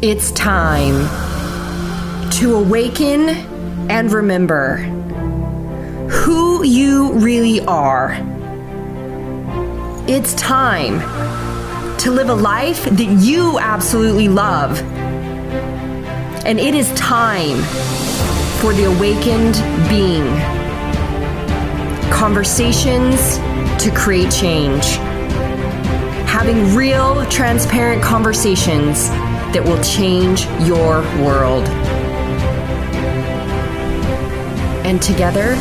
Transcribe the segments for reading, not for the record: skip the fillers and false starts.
It's time to awaken and remember who you really are. It's time to live a life that you absolutely love. And it is time for the awakened being. Conversations to create change. Having real, transparent conversations that will change your world. And together,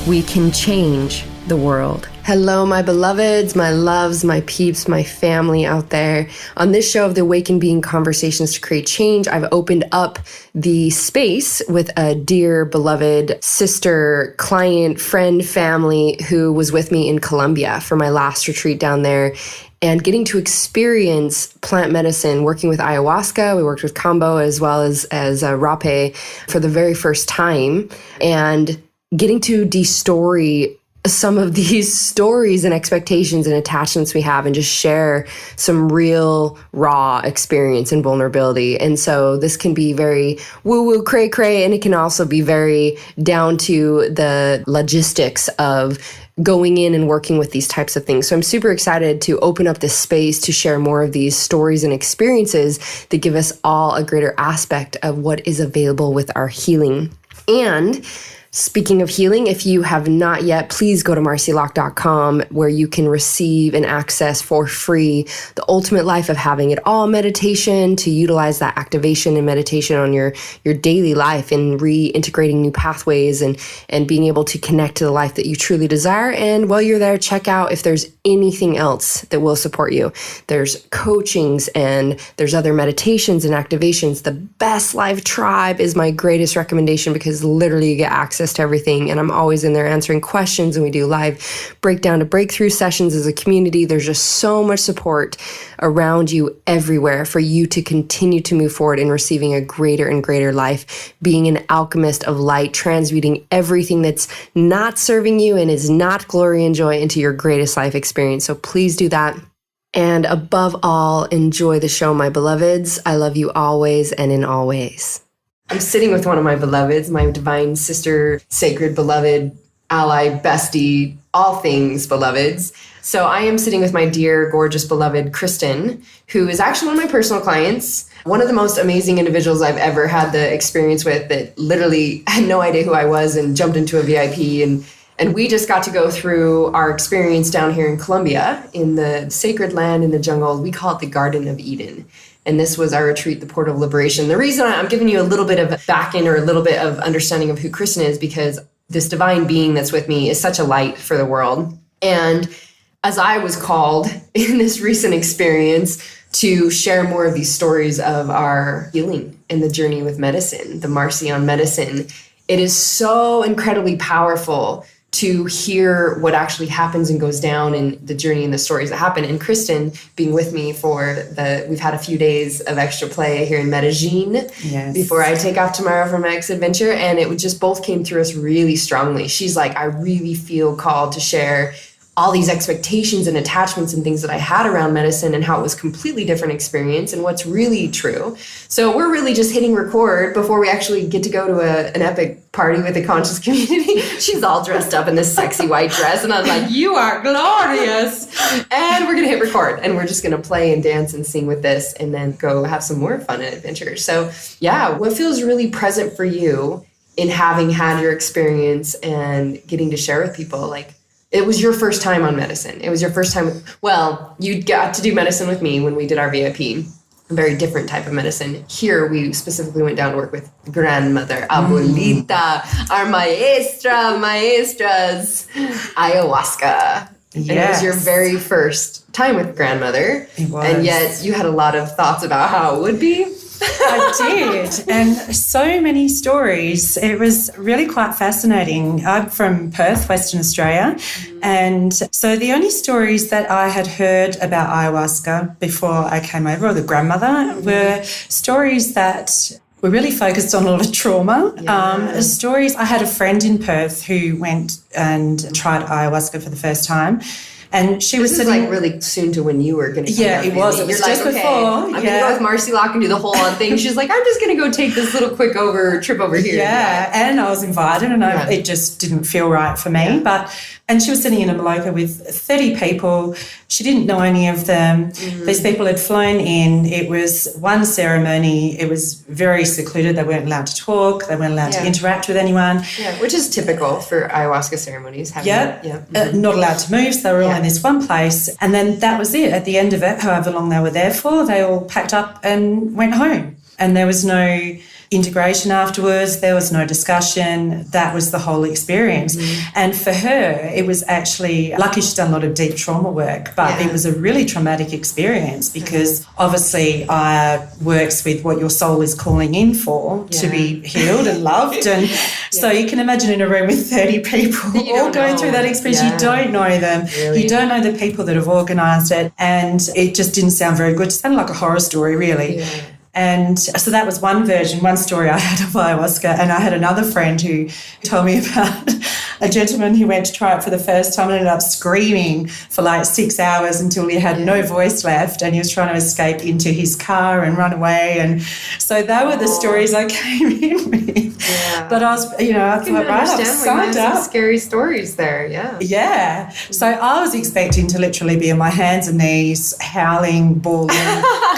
we can change the world. Hello, my beloveds, my loves, my peeps, my family out there. On this show of the Awakened Being Conversations to Create Change, I've opened up the space with a dear, beloved sister, client, friend, family who was with me in Colombia for my last retreat down there. And getting to experience plant medicine, working with ayahuasca, we worked with kambo as well as rape for the very first time, and getting to de-story some of these stories and expectations and attachments we have and just share some real raw experience and vulnerability. And so this can be very woo-woo, cray-cray, and it can also be very down to the logistics of going in and working with these types of things. So I'm super excited to open up this space to share more of these stories and experiences that give us all a greater aspect of what is available with our healing. And speaking of healing, if you have not yet, please go to marcilock.com where you can receive and access for free the ultimate life of having it all meditation to utilize that activation and meditation on your daily life and reintegrating new pathways and being able to connect to the life that you truly desire. And while you're there, check out if there's anything else that will support you. There's coachings and there's other meditations and activations. The Best Life Tribe is my greatest recommendation because literally you get access to everything, and I'm always in there answering questions, and we do live breakdown to breakthrough sessions as a community. There's just so much support around you everywhere for you to continue to move forward in receiving a greater and greater life, being an alchemist of light, transmuting everything that's not serving you and is not glory and joy into your greatest life experience. So please do that. And above all, enjoy the show, my beloveds. I love you always and in all ways. I'm sitting with one of my beloveds, my divine sister, sacred beloved, ally, bestie, all things beloveds. So I am sitting with my dear, gorgeous, beloved Kristen, who is actually one of my personal clients, one of the most amazing individuals I've ever had the experience with that literally had no idea who I was and jumped into a VIP. And we just got to go through our experience down here in Colombia in the sacred land in the jungle. We call it the Garden of Eden. And this was our retreat, the Portal of Liberation. The reason I'm giving you a little bit of back end or a little bit of understanding of who Kristen is, because this divine being that's with me is such a light for the world. And as I was called in this recent experience to share more of these stories of our healing and the journey with medicine, the Marci on medicine, it is so incredibly powerful to hear what actually happens and goes down in the journey and the stories that happen. And Kristen being with me we've had a few days of extra play here in Medellin before I take off tomorrow for my next adventure. And it just both came through us really strongly. She's like, I really feel called to share all these expectations and attachments and things that I had around medicine and how it was a completely different experience and what's really true. So we're really just hitting record before we actually get to go to an epic party with the conscious community. She's all dressed up in this sexy white dress and I'm like, you are glorious. And we're going to hit record and we're just going to play and dance and sing with this and then go have some more fun and adventure. So yeah, what feels really present for you in having had your experience and getting to share with people? Like, it was your first time on medicine. It was your first time. You got to do medicine with me when we did our VIP, a very different type of medicine. Here, we specifically went down to work with grandmother, abuelita, our maestras, ayahuasca. Yes. And it was your very first time with grandmother. It was. And yet you had a lot of thoughts about how it would be. I did, and so many stories. It was really quite fascinating. I'm from Perth, Western Australia, and so the only stories that I had heard about ayahuasca before I came over, or the grandmother, were stories that were really focused on a lot of trauma. Stories. I had a friend in Perth who went and tried ayahuasca for the first time. And she was sitting like really soon to when you were going to come Yeah, it was. It was just before. I'm going to go with Marci Locke and do the whole on thing. She's like, I'm just going to go take this little quick trip over here. Yeah, and I was invited, and it just didn't feel right for me. And she was sitting in a Maloka with 30 people. She didn't know any of them. These people had flown in. It was one ceremony. It was very secluded. They weren't allowed to talk. They weren't allowed to interact with anyone. Yeah, which is typical for ayahuasca ceremonies. Not allowed to move. So they were all in this one place. And then that was it. At the end of it, however long they were there for, they all packed up and went home. And there was no integration afterwards. There was no discussion. That was the whole experience. And for her, it was actually lucky she's done a lot of deep trauma work, but it was a really traumatic experience because obviously works with what your soul is calling in for to be healed and loved. And so you can imagine in a room with 30 people all going through that experience. You don't know them. Really? You don't know the people that have organised it. And it just didn't sound very good. It sounded like a horror story, really. Yeah. And so that was one story I had of ayahuasca. And I had another friend who told me about a gentleman who went to try it for the first time and ended up screaming for like 6 hours until he had no voice left, and he was trying to escape into his car and run away. And so they were the stories I came in with. Yeah. But I was, I thought, right, I've signed up. Some scary stories there, Yeah. So I was expecting to literally be on my hands and knees, howling, bawling,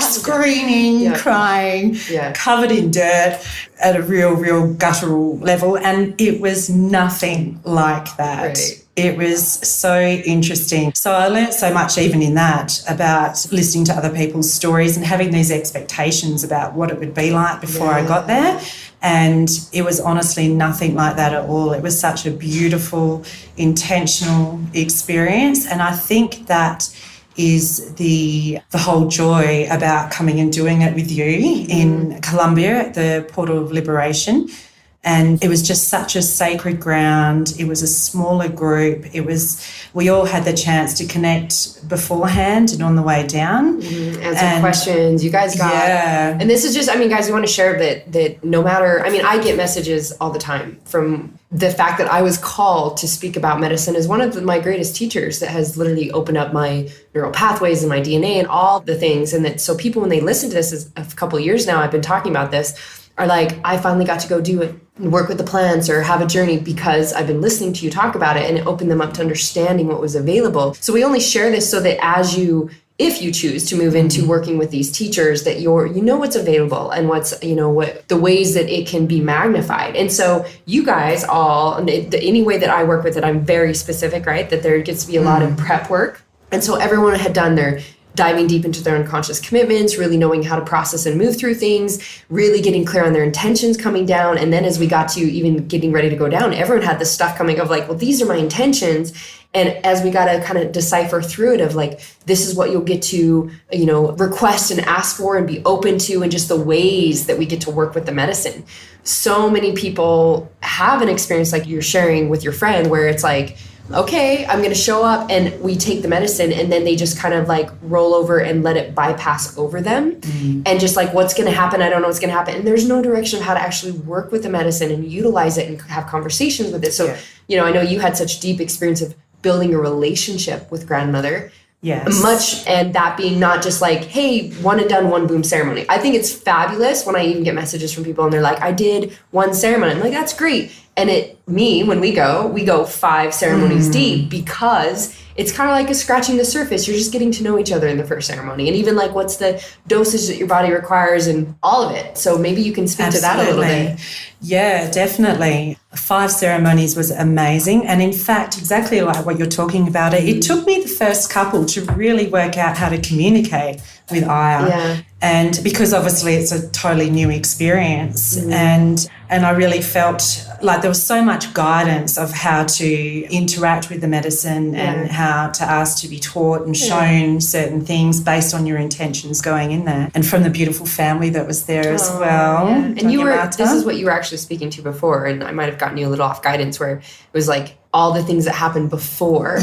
screaming, crying, covered in dirt at a real guttural level. And it was nothing like that. Right. It was so interesting. So I learnt so much even in that about listening to other people's stories and having these expectations about what it would be like before I got there. And it was honestly nothing like that at all. It was such a beautiful, intentional experience. And I think that is the whole joy about coming and doing it with you in Colombia at the Portal of Liberation. And it was just such a sacred ground. It was a smaller group. We all had the chance to connect beforehand and on the way down. Answer questions. You guys got... Yeah. And this is just, guys, we want to share that no matter... I get messages all the time from the fact that I was called to speak about medicine as one of my greatest teachers that has literally opened up my neural pathways and my DNA and all the things. And that so people, when they listen to this, is a couple of years now, I've been talking about this, are like, I finally got to go do it and work with the plants or have a journey because I've been listening to you talk about it, and it opened them up to understanding what was available. So we only share this so that if you choose to move into working with these teachers, that you know what's available and what's, what the ways that it can be magnified. And so you guys all, any way that I work with it, I'm very specific, right? That there gets to be a lot of prep work. And so everyone had done their diving deep into their unconscious commitments, really knowing how to process and move through things, really getting clear on their intentions coming down. And then as we got to even getting ready to go down, everyone had this stuff coming of like, well, these are my intentions. And as we got to kind of decipher through it of like, this is what you'll get to, request and ask for and be open to, and just the ways that we get to work with the medicine. So many people have an experience like you're sharing with your friend where it's like, okay, I'm going to show up, and we take the medicine, and then they just kind of like roll over and let it bypass over them. And just like, what's going to happen? I don't know what's going to happen. And there's no direction of how to actually work with the medicine and utilize it and have conversations with it. So, I know you had such deep experience of building a relationship with grandmother. Yes. And that being not just like, hey, one and done, one boom ceremony. I think it's fabulous when I even get messages from people and they're like, I did one ceremony. I'm like, that's great. And when we go 5 ceremonies deep, because it's kind of like a scratching the surface. You're just getting to know each other in the first ceremony. And even like, what's the dosage that your body requires and all of it. So maybe you can speak to that a little bit. Yeah, definitely. 5 ceremonies was amazing. And in fact, exactly like what you're talking about, it took me the first couple to really work out how to communicate with Aya. Yeah. And because obviously it's a totally new experience. And I really felt like there was so much guidance of how to interact with the medicine and how to ask to be taught and shown certain things based on your intentions going in there. And from the beautiful family that was there as well. Yeah. And this is what you were actually speaking to before, and I might have gotten you a little off guidance, where it was like all the things that happened before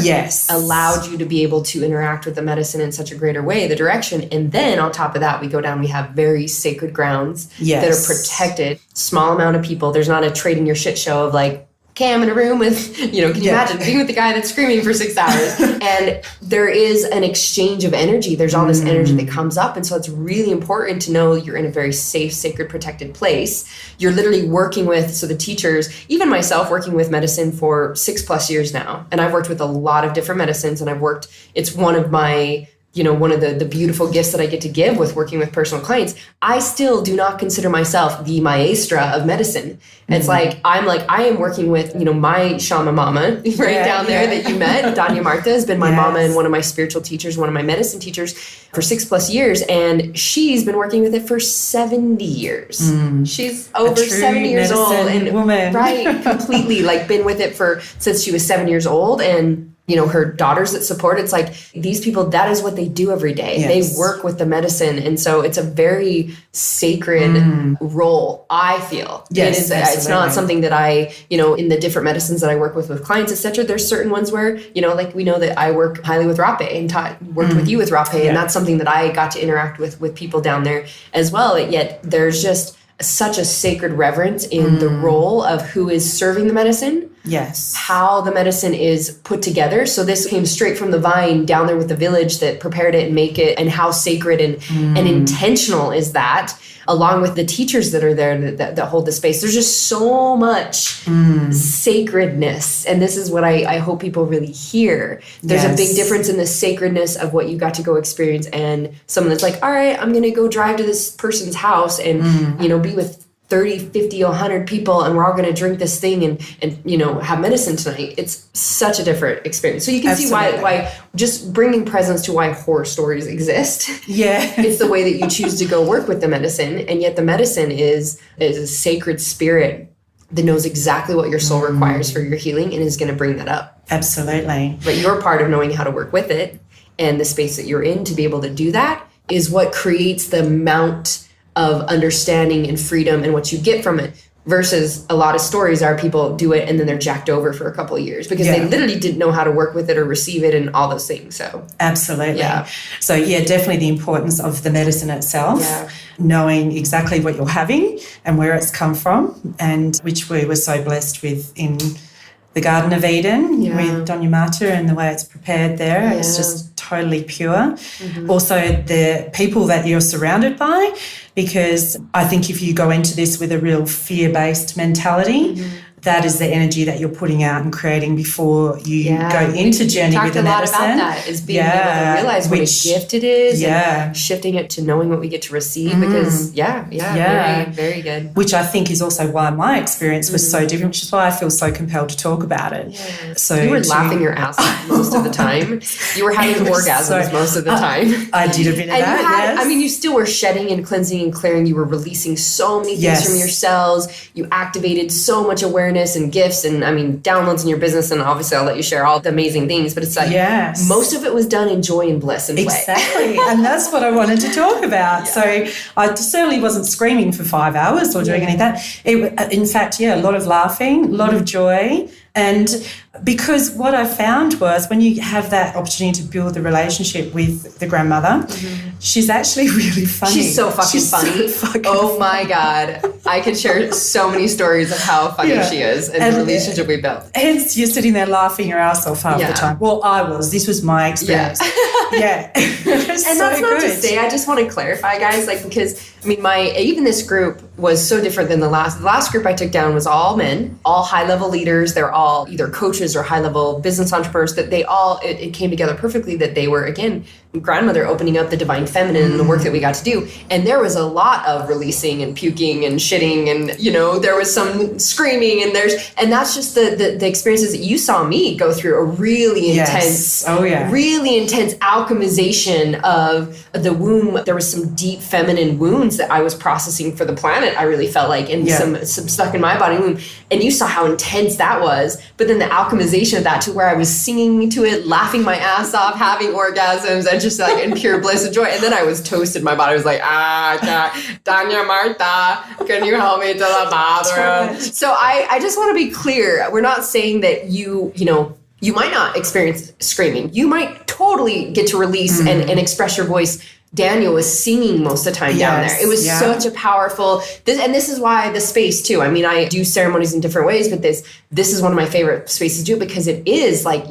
allowed you to be able to interact with the medicine in such a greater way, the direction. And then on top of that, we go down, we have very sacred grounds that are protected, small amount of people. There's not a trading your shit show of like okay, I'm in a room with, can you imagine being with the guy that's screaming for 6 hours? And there is an exchange of energy. There's all this energy that comes up. And so it's really important to know you're in a very safe, sacred, protected place. You're literally working with, so the teachers, even myself working with medicine for 6+ years now. And I've worked with a lot of different medicines, and it's one of my, one of the beautiful gifts that I get to give with working with personal clients. I still do not consider myself the maestra of medicine. It's I am working with, my Shama mama down there that you met. Doña Marta has been my mama and one of my spiritual teachers, one of my medicine teachers for 6+ years. And she's been working with it for 70 years. She's over 70 years old. And woman. Right, completely been with it since she was 7 years old. And her daughters that support, it's these people, that is what they do every day. Yes. They work with the medicine. And so it's a very sacred role, I feel. Yes, it's not something that I, in the different medicines that I work with clients, etc. There's certain ones where, we know that I work highly with Rape and worked with you with Rape. And that's something that I got to interact with people down there as well. Yet there's just such a sacred reverence in the role of who is serving the medicine. Yes. How the medicine is put together. So this came straight from the vine down there with the village that prepared it and make it, and how sacred and intentional is that, along with the teachers that are there that hold the space. There's just so much sacredness. And this is what I hope people really hear. There's a big difference in the sacredness of what you got to go experience and someone that's all right, I'm going to go drive to this person's house and, be with 30, 50, 100 people, and we're all going to drink this thing and have medicine tonight. It's such a different experience. So you can see why just bringing presence to why horror stories exist. Yeah. It's the way that you choose to go work with the medicine. And yet the medicine is a sacred spirit that knows exactly what your soul requires for your healing and is going to bring that up. Absolutely. But your part of knowing how to work with it and the space that you're in to be able to do that is what creates the amount of understanding and freedom and what you get from it, versus a lot of stories are people do it and then they're jacked over for a couple of years because they literally didn't know how to work with it or receive it and all those things. So absolutely. So definitely the importance of the medicine itself, knowing exactly what you're having and where it's come from, and which we were so blessed with in the Garden of Eden with Doña Marta and the way it's prepared there. It's just totally pure. Also the people that you're surrounded by, because I think if you go into this with a real fear-based mentality, that is the energy that you're putting out and creating before you go into journey with the medicine. We talked a lot about that, is being able to realize what a gift it is and shifting it to knowing what we get to receive because, very, very good. Which I think is also why my experience was so different, which is why I feel so compelled to talk about it. Yeah. So you were laughing your ass off most of the time. You were having orgasms most of the time. I did a bit of that, you still were shedding and cleansing and clearing. You were releasing so many things from your cells. You activated so much awareness and gifts and downloads in your business, and obviously I'll let you share all the amazing things, but it's most of it was done in joy and bliss and play. Exactly. And that's what I wanted to talk about. So I certainly wasn't screaming for 5 hours or doing any of that. In fact, a lot of laughing, a lot of joy. And because what I found was when you have that opportunity to build the relationship with the grandmother, she's actually really funny. She's so fucking funny. Oh my God. I could share so many stories of how funny she is and the relationship we built. Hence, you're sitting there laughing your ass off half the time. Well, I was. This was my experience. And that's not to say, I just want to clarify, guys, because even this group was so different than the last. The last group I took down was all men, all high-level leaders. They're all either coaches or high-level business entrepreneurs. That they all, it came together perfectly that they were, again, grandmother opening up the divine feminine and the work that we got to do. And there was a lot of releasing and puking and shitting and, there was some screaming and that's just the experiences that you saw me go through, a really intense, really intense alchemization of the womb. There was some deep feminine wounds that I was processing for the planet, I really felt like, and some stuck in my body womb. And you saw how intense that was. But then the alchemization of that to where I was singing to it, laughing my ass off, having orgasms, and just in pure bliss and joy. And then I was toasted. My body was like, Doña Marta, can you help me to the bathroom? So I just want to be clear. We're not saying that you might not experience screaming. You might totally get to release and express your voice Daniel was singing most of the time down there. It was such a powerful, and this is why the space too. I mean, I do ceremonies in different ways, but this is one of my favorite spaces to do, because it is like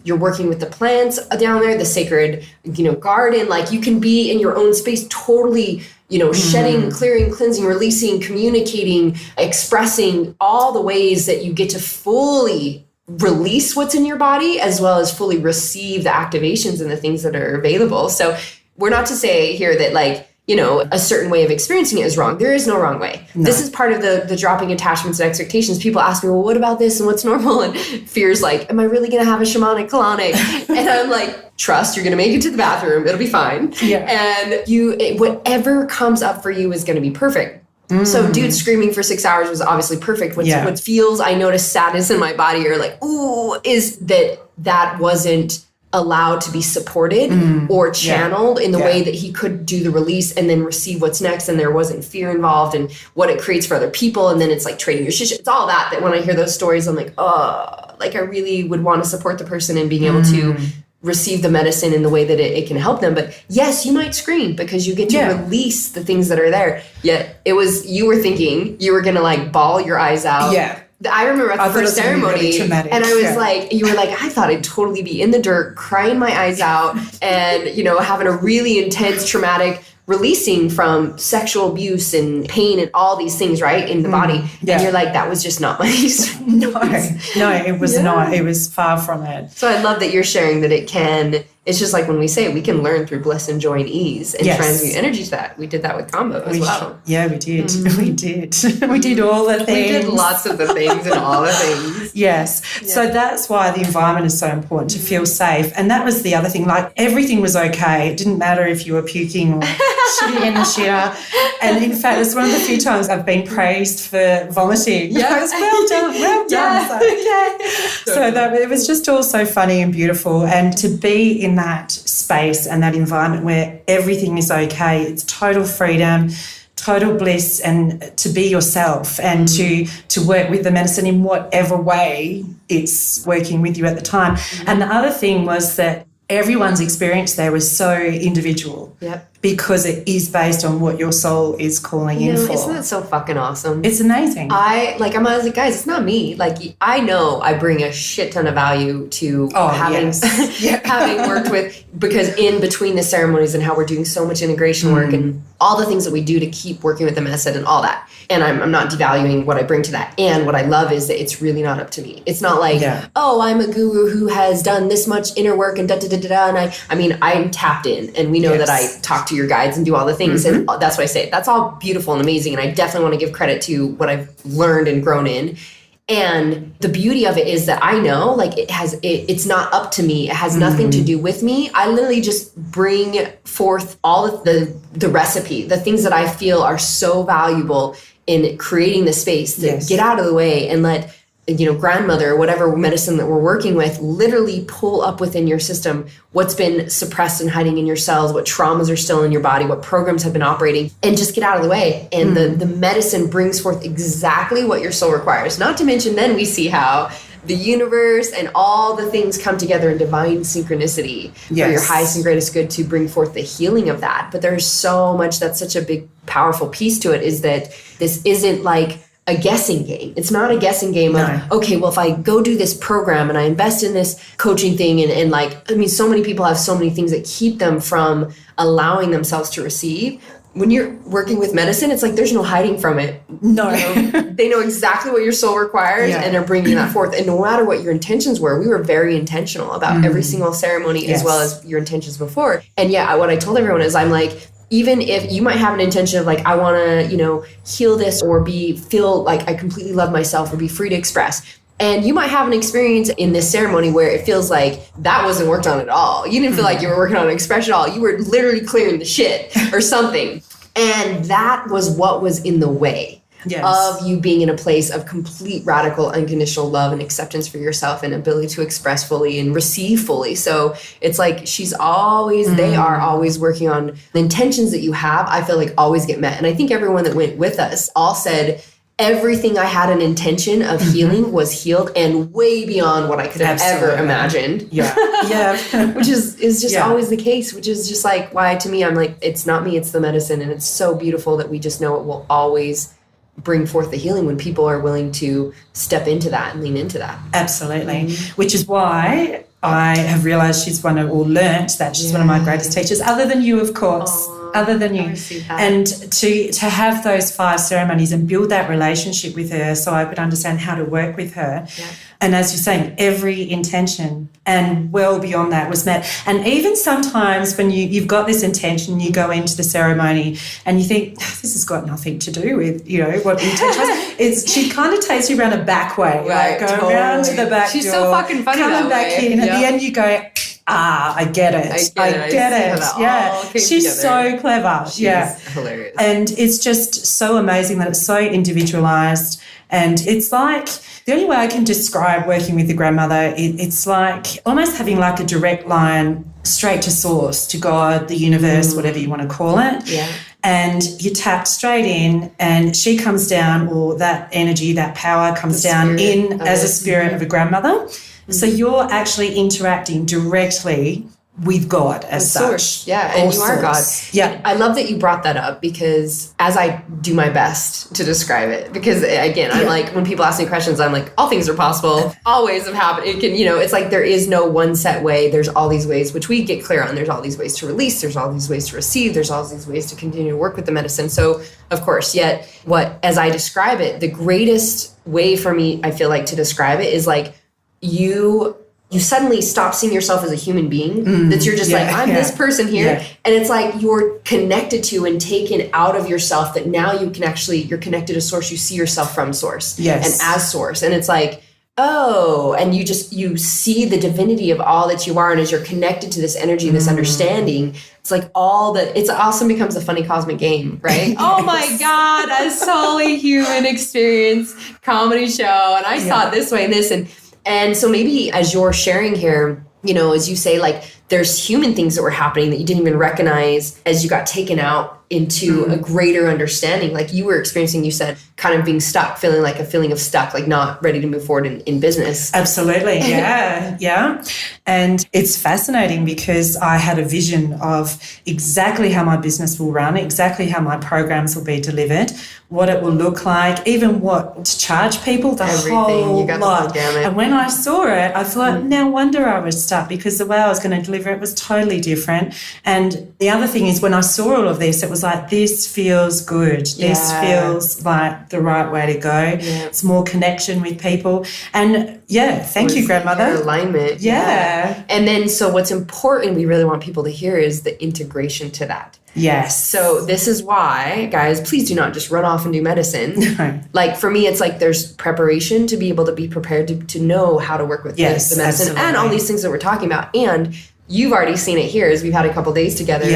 you're working with the plants down there, the sacred, garden. Like you can be in your own space, totally, shedding, clearing, cleansing, releasing, communicating, expressing all the ways that you get to fully release what's in your body, as well as fully receive the activations and the things that are available. So we're not to say here that like, a certain way of experiencing it is wrong. There is no wrong way. No. This is part of the dropping attachments and expectations. People ask me, well, what about this and what's normal? And fear's like, am I really going to have a shamanic colonic? And I'm like, trust, you're going to make it to the bathroom. It'll be fine. Yeah. And whatever comes up for you is going to be perfect. So dude screaming for 6 hours was obviously perfect. What feels, I notice sadness in my body, or like, ooh, is that wasn't allowed to be supported or channeled in the way that he could do the release and then receive what's next. And there wasn't fear involved and what it creates for other people. And then it's like trading your shit. It's all that when I hear those stories, I'm like, oh, like I really would want to support the person in being able to receive the medicine in the way that it can help them. But yes, you might scream because you get to release the things that are there. Yet you were thinking you were going to like bawl your eyes out. Yeah. I remember at the first ceremony, really, and I was like, you were like, I thought I'd totally be in the dirt, crying my eyes out, and, having a really intense, traumatic releasing from sexual abuse and pain and all these things, right, in the body. Yeah. And you're like, that was just not my experience. No, it was not. It was far from it. So I love that you're sharing that it can. It's just like when we say we can learn through bliss and joy and ease and transmute energy to that. We did that with combo as well. Yeah, we did. We did. We did all the things. We did lots of the things and all the things. Yes. Yeah. So that's why the environment is so important, to feel safe. And that was the other thing. Like everything was okay. It didn't matter if you were puking or shitting in the shitter. And in fact, it's one of the few times I've been praised for vomiting. Yeah. It was well done. So that it was just all so funny and beautiful. And to be in that space and that environment where everything is okay, it's total freedom, total bliss, and to be yourself and to work with the medicine in whatever way it's working with you at the time. And the other thing was that everyone's experience there was so individual. Yep. Because it is based on what your soul is calling in for. Isn't that so fucking awesome? It's amazing. I'm like, guys, it's not me. Like, I know I bring a shit ton of value to having worked with, because in between the ceremonies and how we're doing so much integration work and all the things that we do to keep working with the medicine and all that. And I'm not devaluing what I bring to that. And what I love is that it's really not up to me. It's not like, oh, I'm a guru who has done this much inner work and da-da-da-da-da. And I mean, I'm tapped in, and we know that I talk to your guides and do all the things. And that's what I say. That's all beautiful and amazing. And I definitely want to give credit to what I've learned and grown in. And the beauty of it is that I know, like, it's not up to me. It has nothing to do with me. I literally just bring forth all of the recipe, the things that I feel are so valuable in creating the space to get out of the way and let, grandmother or whatever medicine that we're working with literally pull up within your system what's been suppressed and hiding in your cells, what traumas are still in your body, what programs have been operating, and just get out of the way. And the medicine brings forth exactly what your soul requires. Not to mention, then we see how the universe and all the things come together in divine synchronicity for your highest and greatest good to bring forth the healing of that. But there's so much, that's such a big, powerful piece to it, is that this isn't like a guessing game. It's not a guessing game of, okay, well, if I go do this program and I invest in this coaching thing and like, I mean, so many people have so many things that keep them from allowing themselves to receive. When you're working with medicine, it's like there's no hiding from it. No. They know exactly what your soul requires and they're bringing that forth. And no matter what your intentions were, we were very intentional about every single ceremony as well as your intentions before. And what I told everyone is I'm like, even if you might have an intention of like, I want to, heal this or feel like I completely love myself or be free to express. And you might have an experience in this ceremony where it feels like that wasn't worked on at all. You didn't feel like you were working on an expression at all. You were literally clearing the shit or something. And that was what was in the way of you being in a place of complete, radical, unconditional love and acceptance for yourself and ability to express fully and receive fully. So it's like they are always working on the intentions that you have, I feel like always get met. And I think everyone that went with us all said, everything I had an intention of healing was healed, and way beyond what I could have ever imagined. Yeah. Which is just always the case, which is just like why to me, I'm like, it's not me, it's the medicine. And it's so beautiful that we just know it will always bring forth the healing when people are willing to step into that and lean into that. Absolutely. Which is why I have realised she's learnt that she's one of my greatest teachers, other than you, of course. Other than you. And to have those 5 ceremonies and build that relationship with her so I could understand how to work with her. Yeah. And as you're saying, every intention and well beyond that was met. And even sometimes when you've got this intention, you go into the ceremony and you think, this has got nothing to do with, what the intention was. She kind of takes you around a back way. Right, like go around to the back She's door. So fucking funny coming back in. At the end you go, I get it. I get it. Yeah. She's so clever. She's hilarious. And it's just so amazing that it's so individualized. And it's like, the only way I can describe working with the grandmother, it's like almost having like a direct line straight to source, to God, the universe, whatever you want to call it. Yeah. And you tap straight in and she comes down, or that energy, that power comes down in as a spirit of a grandmother. So you're actually interacting directly with God as such. Source. Yeah, and you are God. Yeah. I love that you brought that up, because as I do my best to describe it, because again, I'm like, when people ask me questions, I'm like, all things are possible, all ways have happened. It can, it's like there is no one set way. There's all these ways, which we get clear on. There's all these ways to release. There's all these ways to receive. There's all these ways to continue to work with the medicine. So, of course, yet as I describe it, the greatest way for me, I feel like, to describe it is like you suddenly stop seeing yourself as a human being, that you're just like, I'm this person here. Yeah. And it's like you're connected to and taken out of yourself, that now you're connected to source. You see yourself from source and as source. And it's like, and you see the divinity of all that you are. And as you're connected to this energy, this understanding, it's like it also becomes a funny cosmic game, right? Oh my God, a solely human experience comedy show. And I saw it this way and this. And so maybe as you're sharing here, as you say, like, there's human things that were happening that you didn't even recognize as you got taken out into a greater understanding. Like you were experiencing, you said, kind of being stuck, feeling like a feeling of stuck, like not ready to move forward in business. Absolutely. Yeah. And it's fascinating because I had a vision of exactly how my business will run, exactly how my programs will be delivered, what it will look like, even what to charge people, whole you got lot. The whole gamut. And when I saw it, I thought, no wonder I was stuck, because the way I was going to deliver it was totally different. And the other thing is, when I saw all of this, it was like, this feels good. This feels like the right way to go. Yeah. It's more connection with people. And thank you, grandmother. Alignment. Yeah. And then, so what's important, we really want people to hear, is the integration to that. Yes. So this is why, guys, please do not just run off and do medicine. No. Like for me, it's like there's preparation to be able to be prepared to know how to work with the medicine, absolutely. And all these things that we're talking about. And you've already seen it here as we've had a couple days together,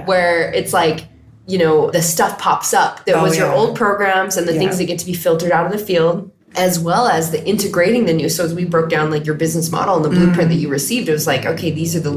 where it's like, the stuff pops up that was your old programs and the things that get to be filtered out of the field, as well as the integrating the new. So as we broke down like your business model and the blueprint that you received, it was like, okay, these are the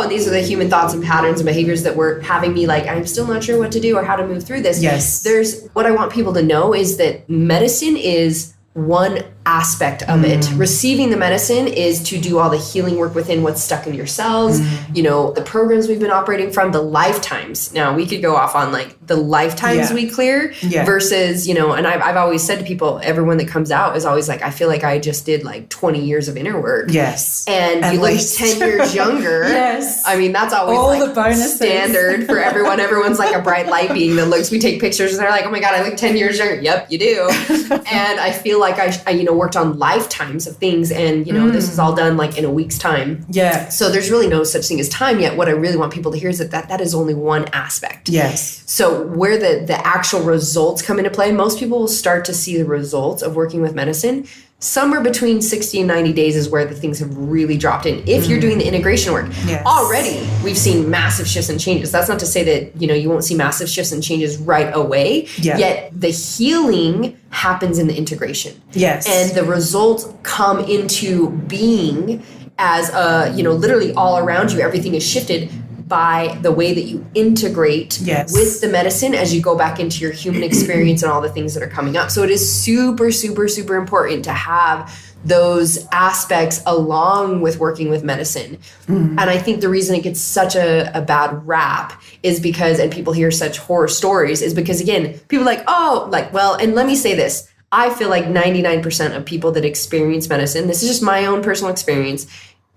these are the human thoughts and patterns and behaviors that were having me like, I'm still not sure what to do or how to move through this. Yes. What I want people to know is that medicine is one aspect of it. Receiving the medicine is to do all the healing work within what's stuck in your cells, the programs we've been operating from, the lifetimes. Now we could go off on like the lifetimes we clear versus, and I've always said to people, everyone that comes out is always like, I feel like I just did like 20 years of inner work. Yes. And you look 10 years younger. Yes. I mean, that's always all like the bonuses. Standard for everyone. Everyone's like a bright light being that looks, we take pictures and they're like, oh my God, I look 10 years younger. Yep, you do. And I feel like I worked on lifetimes of things, and this is all done like in a week's time. Yeah. So there's really no such thing as time yet. What I really want people to hear is that is only one aspect. Yes. So where the actual results come into play, most people will start to see the results of working with medicine somewhere between 60 and 90 days is where the things have really dropped in. If you're doing the integration work, already we've seen massive shifts and changes. That's not to say that, you won't see massive shifts and changes right away. Yeah. Yet the healing happens in the integration. Yes. And the results come into being as, literally all around you, everything is shifted by the way that you integrate with the medicine as you go back into your human experience and all the things that are coming up. So it is super, super, super important to have those aspects along with working with medicine. And I think the reason it gets such a bad rap is because, and people hear such horror stories, is because, again, people are like, oh, like, well, and let me say this. I feel like 99% of people that experience medicine, this is just my own personal experience,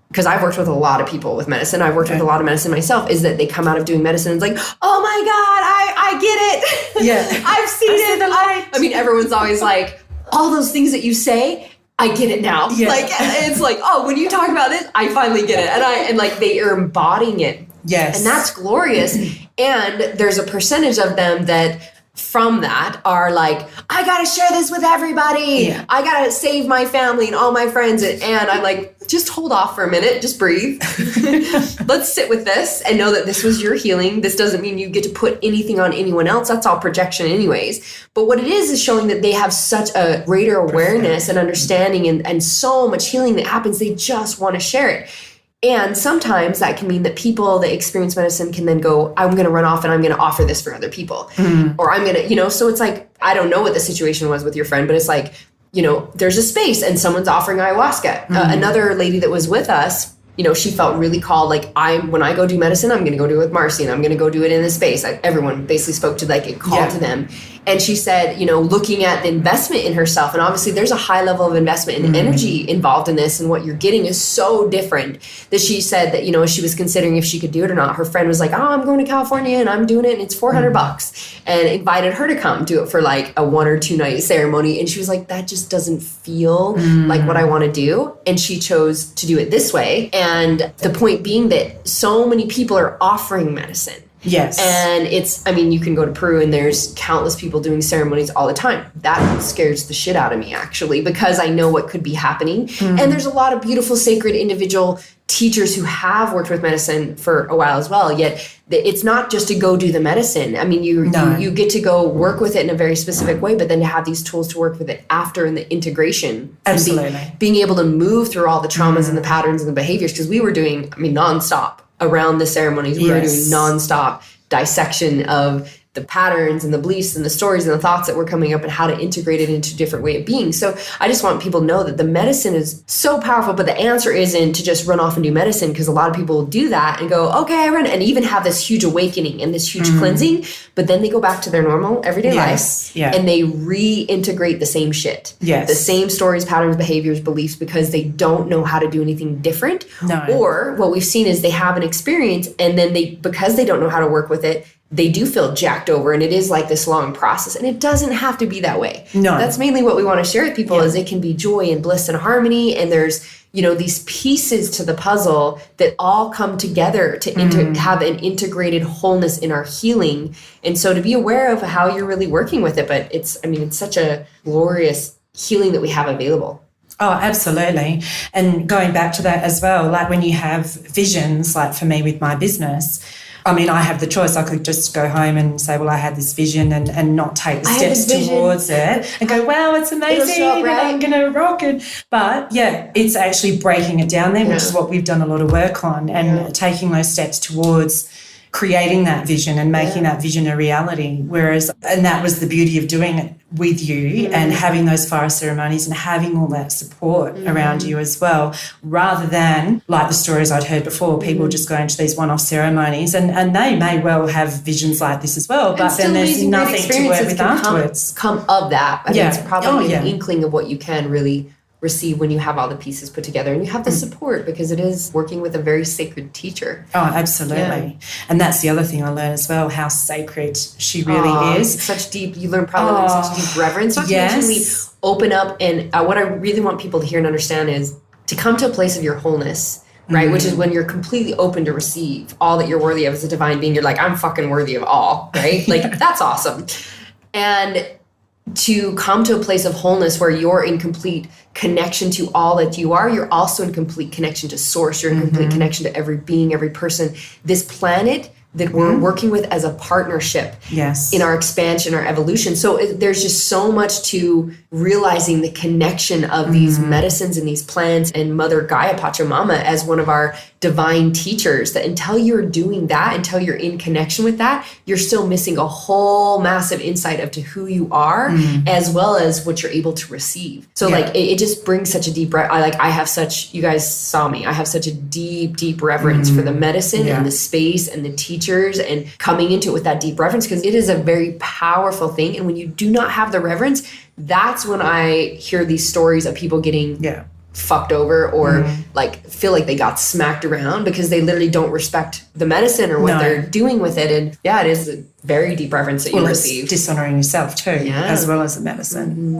because I've worked with a lot of people with medicine. I've worked with a lot of medicine myself, is that they come out of doing medicine and it's like, oh my God, I get it. Yeah. I've seen it. I mean, everyone's always like, all those things that you say, I get it now. Yeah. Like, it's like, oh, when you talk about this, I finally get it. And like they are embodying it. Yes. And that's glorious. And there's a percentage of them that from that are like, I got to share this with everybody. Yeah. I got to save my family and all my friends. And I'm like, just hold off for a minute. Just breathe. Let's sit with this and know that this was your healing. This doesn't mean you get to put anything on anyone else. That's all projection anyways. But what it is showing that they have such a greater awareness and understanding and so much healing that happens. They just want to share it. And sometimes that can mean that people that experience medicine can then go, I'm going to run off and I'm going to offer this for other people. Or I'm going to, so it's like, I don't know what the situation was with your friend, but it's like, there's a space and someone's offering ayahuasca. Another lady that was with us, she felt really called, like, when I go do medicine, I'm going to go do it with Marci and I'm going to go do it in this space. Everyone basically spoke to like a call to them. And she said, looking at the investment in herself, and obviously there's a high level of investment and energy involved in this, and what you're getting is so different, that she said that, she was considering if she could do it or not. Her friend was like, oh, I'm going to California and I'm doing it and it's $400, and invited her to come do it for like a 1 or 2 night ceremony. And she was like, that just doesn't feel like what I want to do. And she chose to do it this way. And the point being that so many people are offering medicine. Yes. And you can go to Peru and there's countless people doing ceremonies all the time. That scares the shit out of me, actually, because I know what could be happening. And there's a lot of beautiful, sacred individual teachers who have worked with medicine for a while as well. Yet it's not just to go do the medicine. I mean, you get to go work with it in a very specific way, but then to have these tools to work with it after in the integration. Absolutely. Being able to move through all the traumas and the patterns and the behaviors, because we were doing, nonstop. Around the ceremonies, we were doing nonstop dissection of the patterns and the beliefs and the stories and the thoughts that were coming up and how to integrate it into a different way of being. So I just want people to know that the medicine is so powerful, but the answer isn't to just run off and do medicine, because a lot of people will do that and go, okay, I run, and even have this huge awakening and this huge cleansing, but then they go back to their normal everyday life and they reintegrate the same shit. The same stories, patterns, behaviors, beliefs, because they don't know how to do anything different. Or what we've seen is they have an experience and then because they don't know how to work with it, they do feel jacked over, and it is like this long process, and it doesn't have to be that way. That's mainly what we want to share with people is it can be joy and bliss and harmony, and there's these pieces to the puzzle that all come together to have an integrated wholeness in our healing. And so to be aware of how you're really working with it, but it's such a glorious healing that we have available. Oh, absolutely. And going back to that as well, like when you have visions, like for me with my business, I have the choice. I could just go home and say, well, I had this vision and not take the steps towards it and go, wow, it's amazing and I'm going to rock it. But yeah, it's actually breaking it down there, which is what we've done a lot of work on, and taking those steps towards creating that vision and making that vision a reality. And that was the beauty of doing it with you and having those fire ceremonies and having all that support around you as well, rather than like the stories I'd heard before, people just going to these one-off ceremonies and they may well have visions like this as well, but then there's nothing to work with afterwards. Come of that. I mean, it's probably an inkling of what you can really receive when you have all the pieces put together and you have the support, because it is working with a very sacred teacher. Oh, absolutely. And that's the other thing I learned as well, how sacred she really is. Such deep, you learn probably such deep reverence. Not to mention we open up, and what I really want people to hear and understand is to come to a place of your wholeness, right? Which is when you're completely open to receive all that you're worthy of as a divine being. You're like, I'm fucking worthy of all, right? Like, that's awesome. And to come to a place of wholeness where you're in complete connection to all that you are, you're also in complete connection to source. You're in complete connection to every being, every person. This planet that we're working with as a partnership in our expansion, our evolution. So there's just so much to realizing the connection of these medicines and these plants and Mother Gaia, Pachamama, as one of our divine teachers, that until you're doing that, until you're in connection with that, you're still missing a whole massive insight of to who you are, as well as what you're able to receive. So like it just brings such a deep you guys saw me, I have such a deep reverence for the medicine and the space and the teachers, and coming into it with that deep reverence, because it is a very powerful thing. And when you do not have the reverence, that's when I hear these stories of people getting fucked over or like feel like they got smacked around because they literally don't respect the medicine or what they're doing with it. And it is a very deep reverence that you receive. It's dishonoring yourself too, as well as the medicine.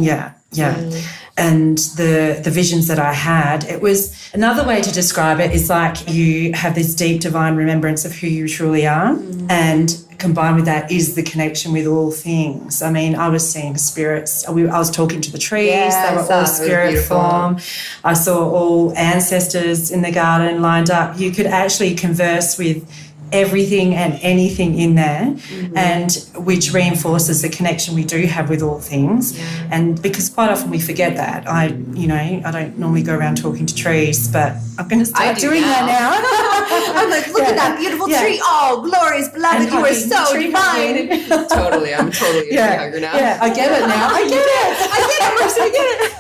And the visions that I had, it was another way to describe it is like you have this deep divine remembrance of who you truly are, and combined with that is the connection with all things. I mean, I was seeing spirits. I was talking to the trees. They were all spirit form. I saw all ancestors in the garden lined up. You could actually converse with everything and anything in there, and which reinforces the connection we do have with all things. And because quite often we forget that. I don't normally go around talking to trees, but I'm going to start doing that now. I'm like, look at that beautiful tree. Oh, glorious beloved, you are so divine. Totally, I'm totally a tree hugger now. Yeah, I get it now. I get it, Marci, I get it.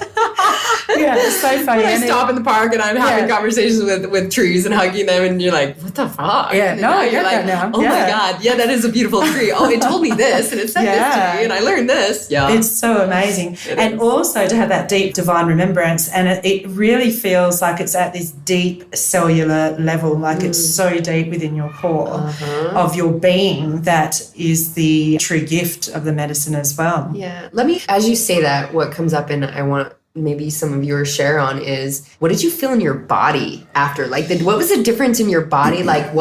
It's so funny. I stop in the park and I'm having conversations with trees and hugging them, and you're like, what the fuck? You're like, now. Oh my God, that is a beautiful tree. Oh, it told me this and it said this to me and I learned this. It's so amazing. Also to have that deep divine remembrance, and it really feels like it's at this deep cellular level, like it's so deep within your core of your being. That is the true gift of the medicine as well. Let me, as you say that, what comes up, and I want maybe some of yours share on, is what did you feel in your body after? Like, what was the difference in your body? Like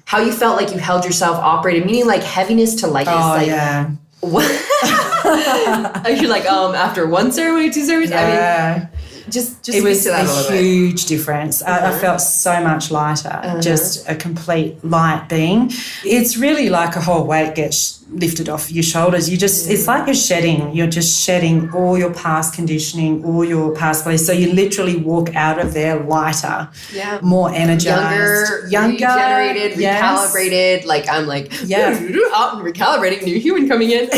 how you felt like you held yourself, operated, meaning like heaviness to lightness. What? You're like, after one ceremony, two ceremonies? I mean, just it was a huge difference. I felt so much lighter, just a complete light being. It's really like a whole weight gets lifted off your shoulders. It's like you're just shedding all your past conditioning, all your past beliefs. So you literally walk out of there lighter, more energized, younger, regenerated, recalibrated. Like I'm like, out and recalibrating, new human coming in,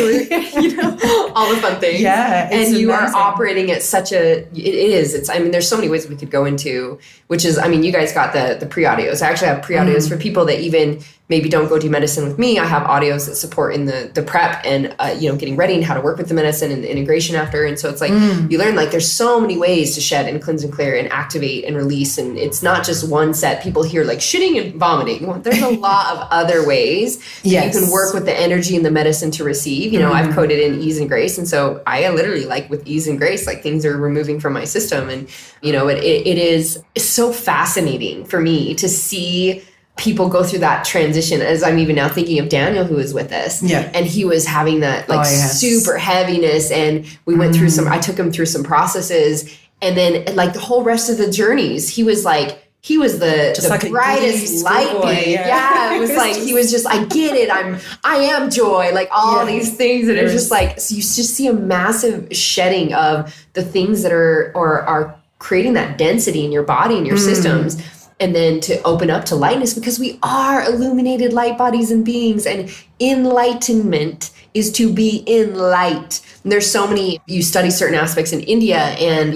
all the fun things. And you are operating at such I mean, there's so many ways we could go into, which is, I mean, you guys got the pre-audios. I actually have pre-audios for people that even maybe don't go do medicine with me. I have audios that support in the prep and, getting ready and how to work with the medicine and the integration after. And so it's like, you learn like there's so many ways to shed and cleanse and clear and activate and release. And it's not just one set. People hear like shitting and vomiting. Well, there's a lot of other ways you can work with the energy and the medicine to receive. I've coded in ease and grace. And so I literally like with ease and grace, like things are removing from my system. And, it is so fascinating for me to see people go through that transition, as I'm even now thinking of Daniel, who was with us. And he was having that super heaviness. And we went through I took him through some processes. And then like the whole rest of the journeys, he was the like brightest light being. It was like, he was just, I get it. I am joy, like all these things. And it's just like, so you just see a massive shedding of the things that are creating that density in your body and your systems. And then to open up to lightness, because we are illuminated light bodies and beings, and enlightenment is to be in light. And there's so many, you study certain aspects in India, and,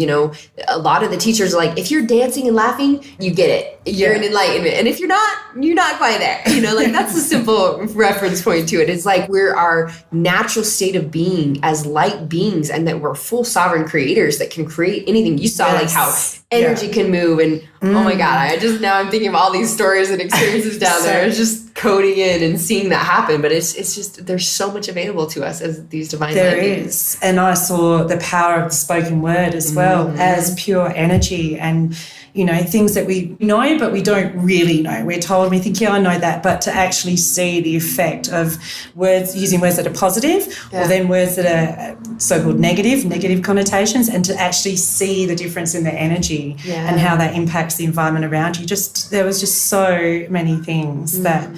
a lot of the teachers are like, if you're dancing and laughing, you get it. You're in enlightenment. And if you're not quite there. Like that's the simple reference point to it. It's like we're our natural state of being as light beings, and that we're full sovereign creators that can create anything. You saw like how energy can move, and oh my God, now I'm thinking of all these stories and experiences down there. It's just coding in and seeing that happen. But it's just, there's so much available to us as these divine beings. And I saw the power of the spoken word as well as pure energy, and things that we know but we don't really know. We're told, we think, I know that, but to actually see the effect of words, using words that are positive, or then words that are so-called negative connotations, and to actually see the difference in the energy and how that impacts the environment around you. There was just so many things that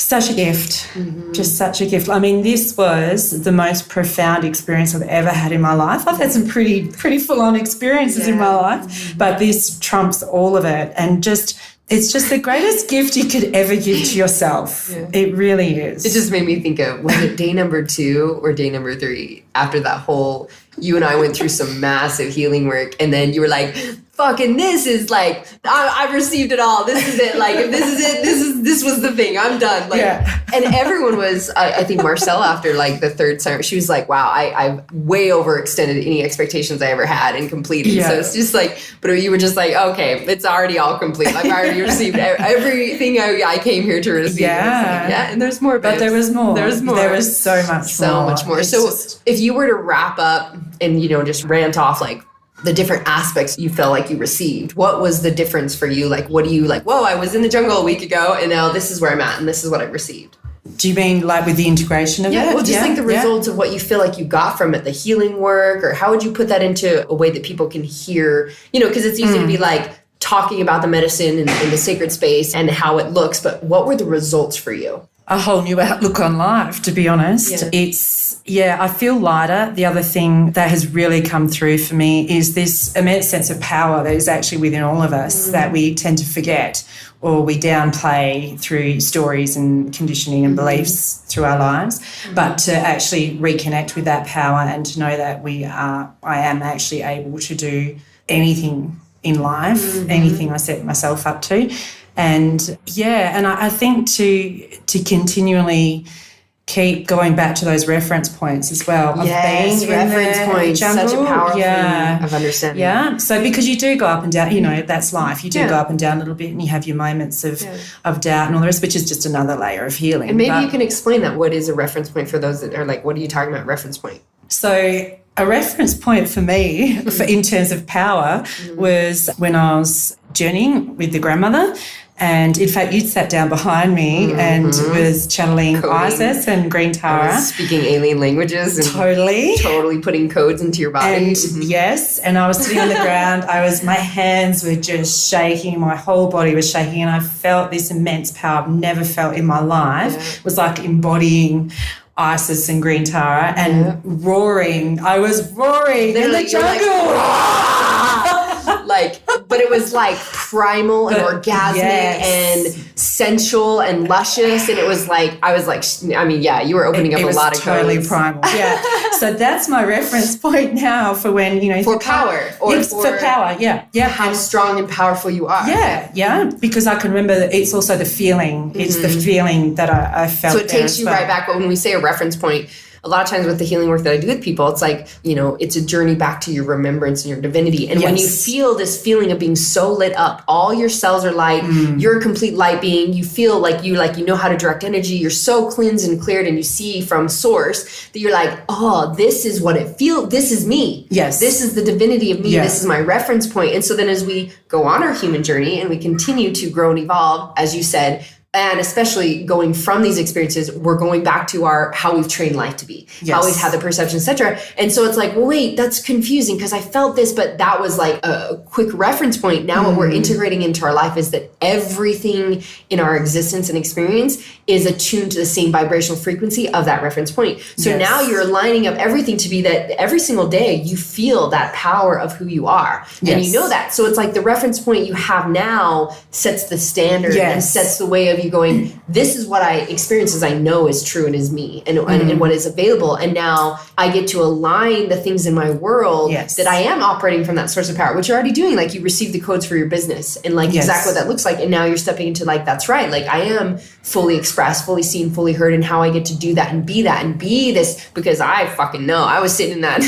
Such a gift, just such a gift. I mean, this was the most profound experience I've ever had in my life. I've had some pretty full-on experiences in my life, but this trumps all of it. And it's just the greatest gift you could ever give to yourself. Yeah. It really is. It just made me think of, was it day number 2 or day number 3 after that whole, you and I went through some massive healing work, and then you were like, fucking this is like, I've received it all. This is it. Like, if this is it, this was the thing. I'm done. Like, and everyone was, I think Marcella, after like the 3rd time, she was like, wow, I've way overextended any expectations I ever had and completed. Yeah. So it's just like, but you were just like, okay, it's already all complete. Like, I already received everything I came here to receive. Yeah. Like, and there's more. But there was more. There was more. There was so much more. So much more. So if you were to wrap up and, just rant off like the different aspects you felt like you received, what was the difference for you? Like, what do you like, whoa, I was in the jungle a week ago and now this is where I'm at and this is what I received. Do you mean like with the integration of it? Well, just like the results of what you feel like you got from it, the healing work, or how would you put that into a way that people can hear, because it's easy to be like talking about the medicine in the sacred space and how it looks, but what were the results for you? A whole new outlook on life, to be honest. I feel lighter. The other thing that has really come through for me is this immense sense of power that is actually within all of us that we tend to forget or we downplay through stories and conditioning and beliefs through our lives. But to actually reconnect with that power and to know that I am actually able to do anything in life, anything I set myself up to. And I think to continually keep going back to those reference points as well. Yes, being reference points, such a powerful thing of understanding. Yeah, so because you do go up and down, that's life. You do go up and down a little bit and you have your moments of doubt and all the rest, which is just another layer of healing. And maybe you can explain that. What is a reference point for those that are like, what are you talking about, reference point? So a reference point for me in terms of power was when I was journeying with the grandmother. And in fact, you sat down behind me and was channeling Isis and Green Tara. Speaking alien languages. And totally putting codes into your body. And yes, and I was sitting on the ground. My hands were just shaking. My whole body was shaking. And I felt this immense power I've never felt in my life. Yeah. It was like embodying Isis and Green Tara and roaring. I was roaring in the jungle. But it was like primal and orgasmic and sensual and luscious. And it was like, you were opening up a lot of codes. It was totally primal. Yeah. So that's my reference point now for when, for power. For power, yeah. How strong and powerful you are. Yeah. Because I can remember that it's also the feeling. It's the feeling that I felt. So it takes you right back. But when we say a reference point, a lot of times with the healing work that I do with people, it's like, it's a journey back to your remembrance and your divinity. And when you feel this feeling of being so lit up, all your cells are light, you're a complete light being, you feel like you know how to direct energy, you're so cleansed and cleared and you see from source that you're like, oh, this is what it feels, this is me. Yes. This is the divinity of me, this is my reference point. And so then as we go on our human journey and we continue to grow and evolve, as you said, and especially going from these experiences, we're going back to how we've trained life to be, how we've had the perception, etc. And so it's like, well, wait, that's confusing because I felt this, but that was like a quick reference point. Now what we're integrating into our life is that everything in our existence and experience is attuned to the same vibrational frequency of that reference point. So now you're lining up everything to be that every single day you feel that power of who you are. And you know that. So it's like the reference point you have now sets the standard and sets the way of you going, this is what I experience as I know is true and is me and what is available. And now I get to align the things in my world that I am operating from that source of power, which you're already doing. Like you receive the codes for your business and like exactly what that looks like. And now you're stepping into like, that's right. Like I am fully expressed, fully seen, fully heard, and how I get to do that and be this, because I fucking know. I was sitting in that,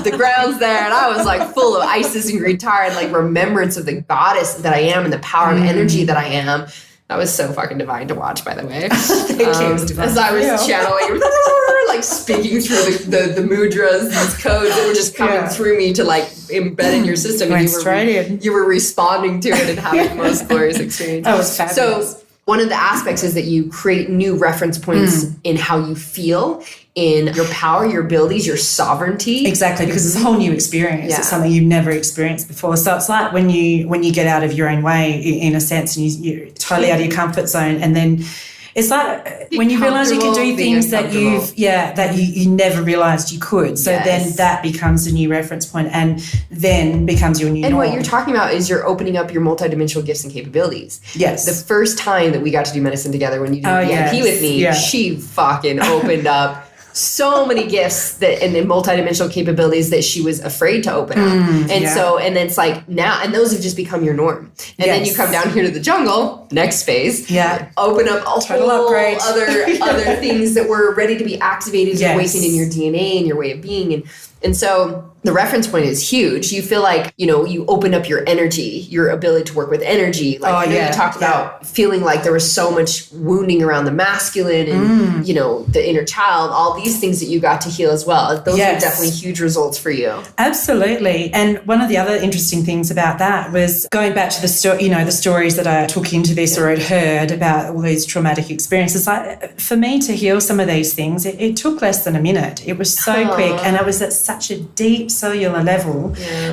the grounds there, and I was like full of Isis and Green Tara and like remembrance of the goddess that I am and the power of energy that I am. That was so fucking divine to watch, by the way. As I was channeling, like speaking through the mudras, these codes that were just coming through me to like embed in your system. And you were responding to it and having the most glorious experience. That was fabulous. So one of the aspects is that you create new reference points in how you feel, in your power, your abilities, your sovereignty. Exactly, because it's a whole new experience. It's something you've never experienced before. So it's like when you get out of your own way, in a sense, and you're totally out of your comfort zone, and then It's like when you realize you can do things that you never realized you could. So then that becomes a new reference point and then becomes your new norm. And what you're talking about is you're opening up your multidimensional gifts and capabilities. Yes. The first time that we got to do medicine together when you did VIP with me, she fucking opened up so many gifts that and multidimensional capabilities that she was afraid to open up. And then it's like now, and those have just become your norm. And then you come down here to the jungle, next phase, open up a total whole upgrade. other things that were ready to be activated and awakened in your DNA and your way of being. And so the reference point is huge. You feel like, you open up your energy, your ability to work with energy. Like you talked about feeling like there was so much wounding around the masculine and, the inner child, all these things that you got to heal as well. Those are definitely huge results for you. Absolutely. And one of the other interesting things about that was going back to the stories that I took into this or had heard about all these traumatic experiences. Like for me to heal some of these things, it took less than a minute. It was so quick. And it was at such a deep cellular level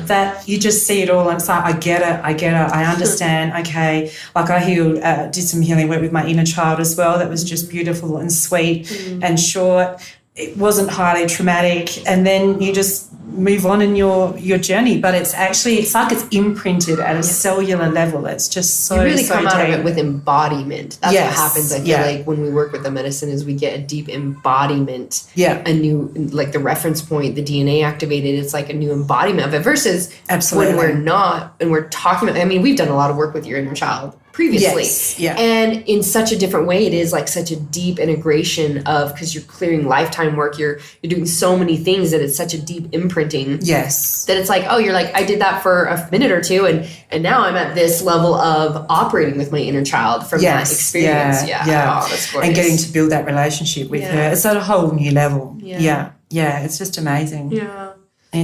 that you just see it all and it's like, I get it, I understand. Okay, like I healed, did some healing work with my inner child as well. That was just beautiful and sweet and short. It wasn't highly traumatic, and then you just move on in your journey. But it's like it's imprinted at a cellular level. It's just so you really so come deep. out of it with embodiment. That's what happens. I feel like when we work with the medicine is we get a deep embodiment. A new, like the reference point, the DNA activated. It's like a new embodiment of it versus when we're not, and we're talking about. I mean, we've done a lot of work with your inner child previously. And in such a different way, it is like such a deep integration of, because you're clearing lifetime work, you're doing so many things that it's such a deep imprinting. That it's like, oh, you're like, I did that for a minute or two and now I'm at this level of operating with my inner child from that experience. Oh, that's gorgeous. And getting to build that relationship with her. It's at a whole new level. It's just amazing.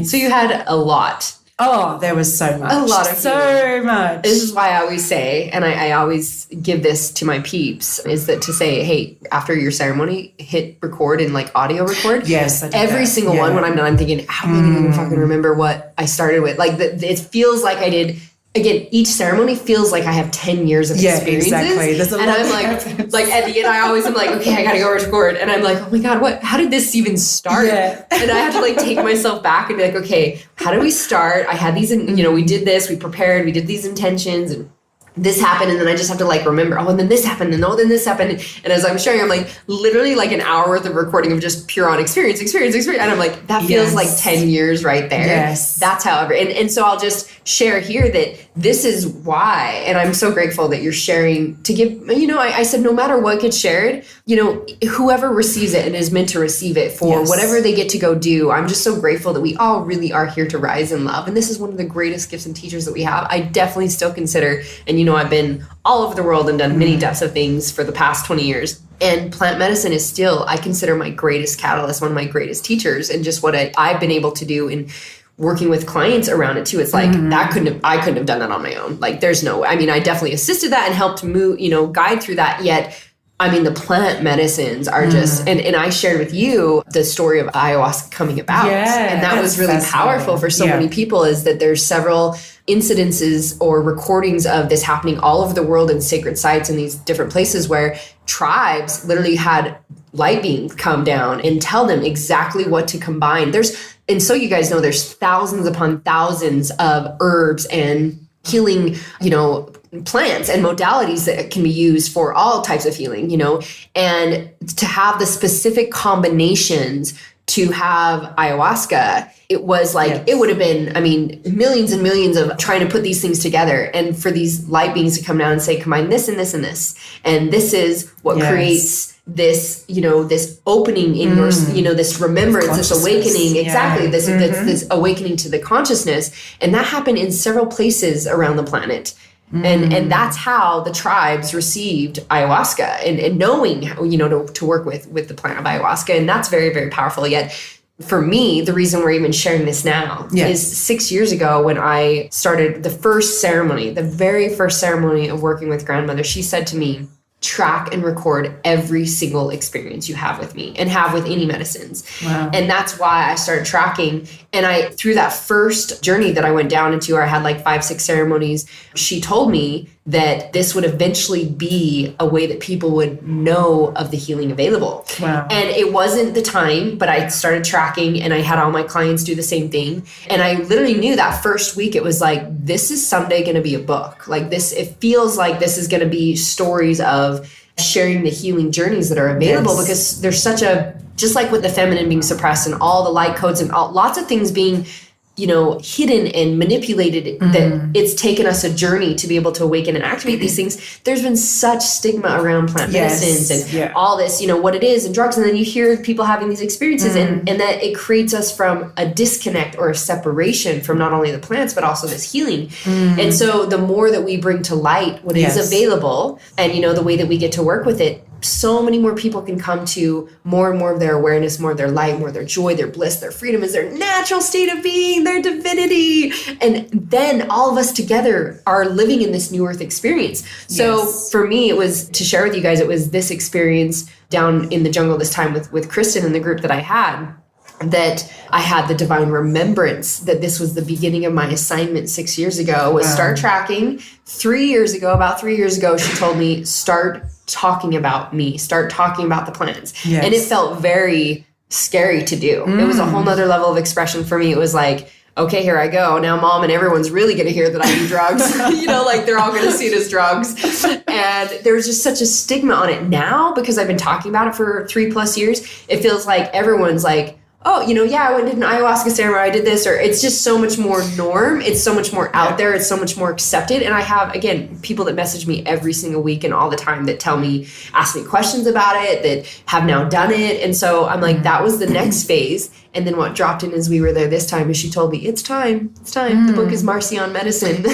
So you had a lot. Oh, there was so much. A lot of so much. This is why I always say, and I always give this to my peeps, is that to say, hey, after your ceremony, hit record and like audio record. Yes, I did every single one. When I'm done, I'm thinking, how am I going to even fucking remember what I started with? Like, it feels like I did. Again, each ceremony feels like I have 10 years of experiences. Exactly. And I'm like at the end, I always am like, okay, I got to go record. And I'm like, oh my God, how did this even start? And I have to like take myself back and be like, okay, how do we start? I had these, we did this, we prepared, we did these intentions and this happened. And then I just have to like remember, oh, and then this happened. And then this happened. And as I'm sharing, I'm like literally like an hour worth of recording of just pure on experience. And I'm like, that feels like 10 years right there. That's however. And so I'll just share here that this is why, and I'm so grateful that you're sharing to give, I said, no matter what gets shared, whoever receives it and is meant to receive it for whatever they get to go do. I'm just so grateful that we all really are here to rise in love. And this is one of the greatest gifts and teachers that we have. I definitely still consider, and I've been all over the world and done many depths of things for the past 20 years. And plant medicine is still, I consider my greatest catalyst, one of my greatest teachers, and just what I've been able to do in working with clients around it too. It's like I couldn't have done that on my own. Like there's no, I definitely assisted that and helped move, guide through that. Yet, the plant medicines are just, and I shared with you the story of ayahuasca coming about. And that was really powerful for so many people, is that there's several incidences or recordings of this happening all over the world in sacred sites in these different places where tribes literally had light beings come down and tell them exactly what to combine. And so you guys know there's thousands upon thousands of herbs and healing, plants and modalities that can be used for all types of healing, and to have the specific combinations to have ayahuasca, it was like, it would have been, millions and millions of trying to put these things together. And for these light beings to come down and say, combine this and this and this. And this is what creates this, this opening in your, this remembrance, this awakening. This awakening to the consciousness. And that happened in several places around the planet. And that's how the tribes received ayahuasca and knowing how, to work with the plant of ayahuasca. And that's very, very powerful. Yet for me, the reason we're even sharing this now is 6 years ago when I started the very first ceremony of working with grandmother, she said to me, track and record every single experience you have with me and have with any medicines. Wow. And that's why I started tracking. And through that first journey that I went down into, where I had like 5-6 ceremonies, she told me that this would eventually be a way that people would know of the healing available. Wow. And it wasn't the time, but I started tracking and I had all my clients do the same thing. And I literally knew that first week, it was like, this is someday going to be a book. Like this, it feels like this is going to be stories of sharing the healing journeys that are available, because there's such a, just like with the feminine being suppressed and all the light codes and lots of things being, you know, hidden and manipulated, that it's taken us a journey to be able to awaken and activate these things. There's been such stigma around plant medicines and all this, you know, what it is and drugs. And then you hear people having these experiences and that it creates us from a disconnect or a separation from not only the plants, but also this healing. And so the more that we bring to light what is available and, you know, the way that we get to work with it, so many more people can come to more and more of their awareness, more of their light, more of their joy, their bliss, their freedom is their natural state of being, their divinity. And then all of us together are living in this new earth experience. So for me, it was to share with you guys, it was this experience down in the jungle this time with Kristen and the group that I had, that I had the divine remembrance that this was the beginning of my assignment 6 years ago, was start tracking. 3 years ago, about 3 years ago, she told me, start talking about me, start talking about the plants. And it felt very scary to do. It was a whole nother level of expression for me. It was like, okay, here I go. Now mom and everyone's really going to hear that I do drugs. You know, like they're all going to see it as drugs. And there's just such a stigma on it now, because I've been talking about it for 3+ years. It feels like everyone's like, oh, you know, I went and did an ayahuasca ceremony, I did this, or it's just so much more norm. It's so much more out there. It's so much more accepted. And I have, again, people that message me every single week and all the time that tell me, ask me questions about it, that have now done it. And so I'm like, that was the next phase. And then what dropped in as we were there this time is she told me, it's time. The book is Marci on medicine.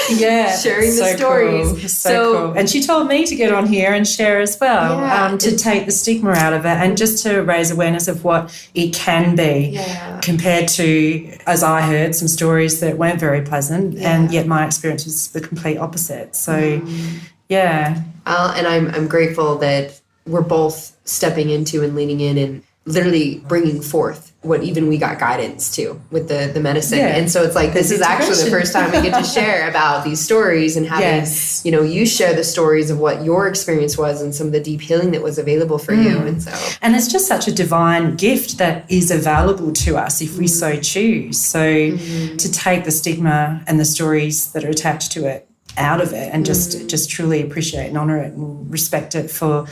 Sharing the stories. Cool. So cool. And she told me to get on here and share as well, to take the stigma out of it and just to raise awareness of what it can be compared to, as I heard, some stories that weren't very pleasant, and yet my experience was the complete opposite. So, and I'm grateful that we're both stepping into and leaning in and literally bringing forth what even we got guidance to with the medicine. And so it's like, this is actually the first time we get to share about these stories and having, you know, you share the stories of what your experience was and some of the deep healing that was available for you. And it's just such a divine gift that is available to us if we so choose. So to take the stigma and the stories that are attached to it out of it and just truly appreciate and honor it and respect it for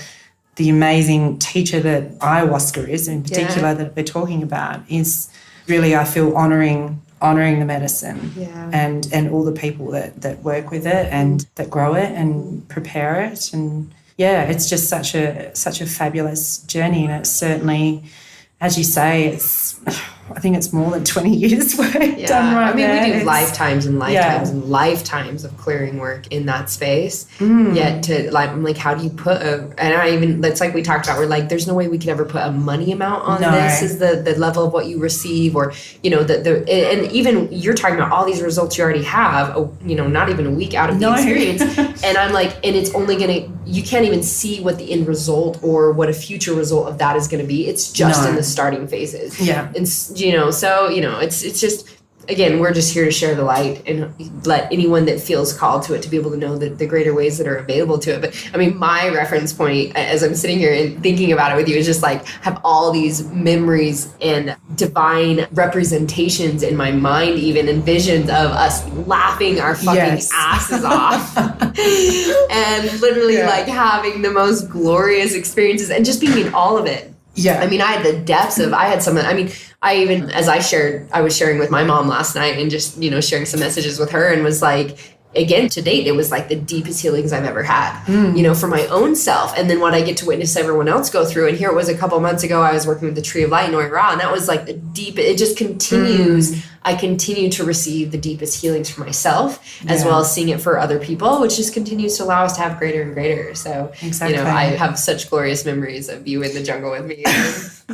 the amazing teacher that ayahuasca is, in particular, that we're talking about, is really, I feel, honouring the medicine and all the people that work with it and that grow it and prepare it. And, it's just such a fabulous journey. And it's certainly, as you say, I think it's more than 20 years work done right there. We do lifetimes and lifetimes and lifetimes of clearing work in that space. Yet to I'm like, how do you put that's like we talked about, we're like, there's no way we could ever put a money amount on this is the level of what you receive, or, you know, and even you're talking about all these results you already have, you know, not even a week out of the experience. And I'm like, and it's only you can't even see what the end result or what a future result of that is going to be. It's just in the starting phases. And, you know, so, you know, it's just, again, we're just here to share the light and let anyone that feels called to it to be able to know the greater ways that are available to it. But I mean, my reference point as I'm sitting here and thinking about it with you is just like, have all these memories and divine representations in my mind, even, and visions of us laughing our fucking asses off and literally like having the most glorious experiences and just being in all of it. I mean, I had the depths of, I was sharing with my mom last night and just, you know, sharing some messages with her and was like, again, to date, it was like the deepest healings I've ever had, you know, for my own self. And then what I get to witness everyone else go through. And here it was a couple months ago, I was working with the Tree of Light in Oira, and that was like the deep, it just continues. I continue to receive the deepest healings for myself, as well as seeing it for other people, which just continues to allow us to have greater and greater. So, you know, I have such glorious memories of you in the jungle with me.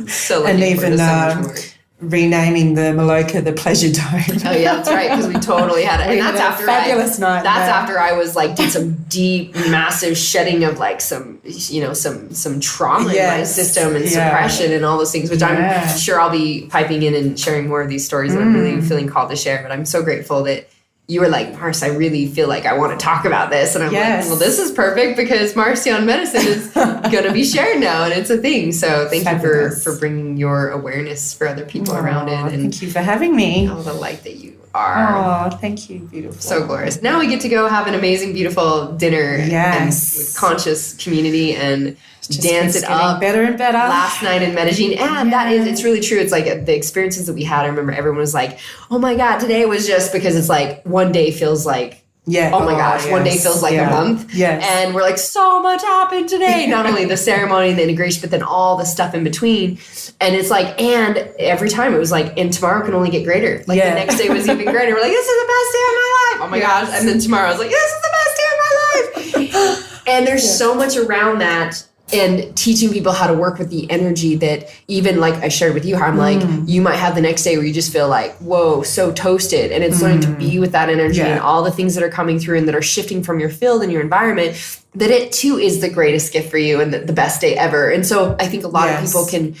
So and even so much more. Renaming the Maloka the Pleasure Dome. Oh yeah, that's right, because we totally had it. And that's after fabulous night. That's after I was like did some deep, massive shedding of like some, you know, some trauma in my system and suppression and all those things, which I'm sure I'll be piping in and sharing more of these stories that I'm really feeling called to share. But I'm so grateful that you were like, Marci, I really feel like I want to talk about this. And I'm like, well, this is perfect because Marci on Medicine is going to be shared now and it's a thing. So thank you for bringing your awareness for other people around it. And thank you for having me. All the light that you are. Oh, thank you. Beautiful. So glorious. Now we get to go have an amazing, beautiful dinner and with conscious community and dance it up. Better and better. Last night in Medellin. And it's really true. It's like the experiences that we had. I remember everyone was like, oh my God, today was just because it's like one day feels like, oh my gosh, one day feels like a month. Yes. And we're like, so much happened today. Not only the ceremony and the integration, but then all the stuff in between. And it's like, and every time it was like, and tomorrow can only get greater. Like the next day was even greater. We're like, this is the best day of my life. Oh my gosh. And then tomorrow I was like, this is the best day of my life. And there's so much around that. And teaching people how to work with the energy that even like I shared with you, how I'm like, you might have the next day where you just feel like, whoa, so toasted. And it's learning to be with that energy and all the things that are coming through and that are shifting from your field and your environment, that it too is the greatest gift for you and the best day ever. And so I think a lot of people can,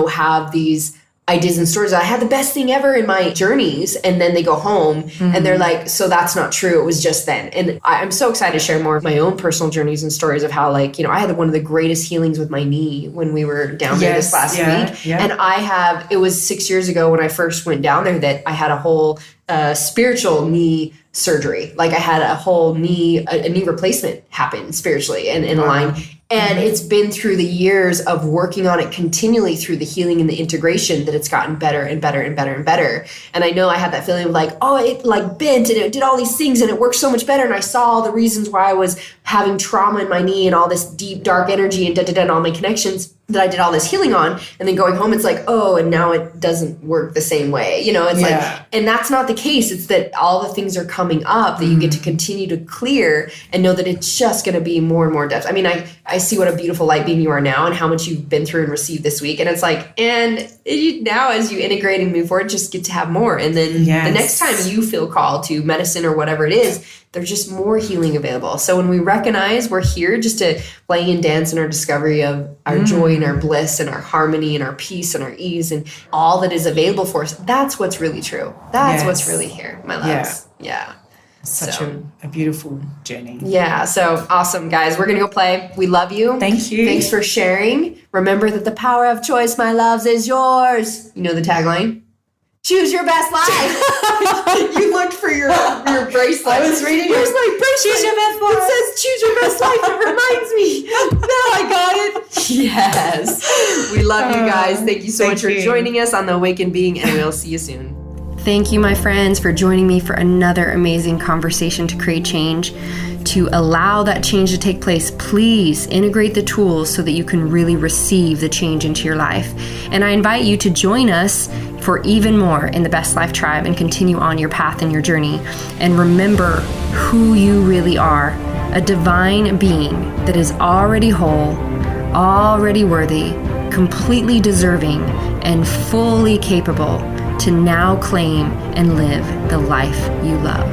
have these ideas and stories. I had the best thing ever in my journeys. And then they go home and they're like, so that's not true. It was just then. And I'm so excited to share more of my own personal journeys and stories of how I had one of the greatest healings with my knee when we were down there this last week. Yeah. And it was 6 years ago when I first went down there that I had a whole spiritual knee surgery. Like I had a whole knee replacement happen spiritually and in a line. And it's been through the years of working on it continually through the healing and the integration that it's gotten better and better and better and better. And I know I had that feeling of like, oh, it like bent and it did all these things and it worked so much better. And I saw all the reasons why I was having trauma in my knee and all this deep, dark energy and and all my connections that I did all this healing on. And then going home, it's like, oh, and now it doesn't work the same way. It's like, and that's not the case. It's that all the things are coming up that you get to continue to clear and know that it's just going to be more and more depth. I mean, I see what a beautiful light beam you are now and how much you've been through and received this week. And it's like, and now as you integrate and move forward, just get to have more. And then the next time you feel called to medicine or whatever it is, there's just more healing available. So when we recognize we're here just to play and dance in our discovery of our joy and our bliss and our harmony and our peace and our ease and all that is available for us, that's what's really true. That's what's really here, my loves. Yeah. Such a beautiful journey. Yeah. So awesome, guys. We're going to go play. We love you. Thank you. Thanks for sharing. Remember that the power of choice, my loves, is yours. You know the tagline? Choose your best life. You looked for your bracelet. I was reading Where's my bracelet? Choose your best life. It says choose your best life. It reminds me. Now I got it. Yes. We love you guys. Thank you so much for joining us on The Awakened Being, and we'll see you soon. Thank you, my friends, for joining me for another amazing conversation to create change. To allow that change to take place, please integrate the tools so that you can really receive the change into your life. And I invite you to join us for even more in the Best Life Tribe and continue on your path and your journey. And remember who you really are, a divine being that is already whole, already worthy, completely deserving, and fully capable to now claim and live the life you love.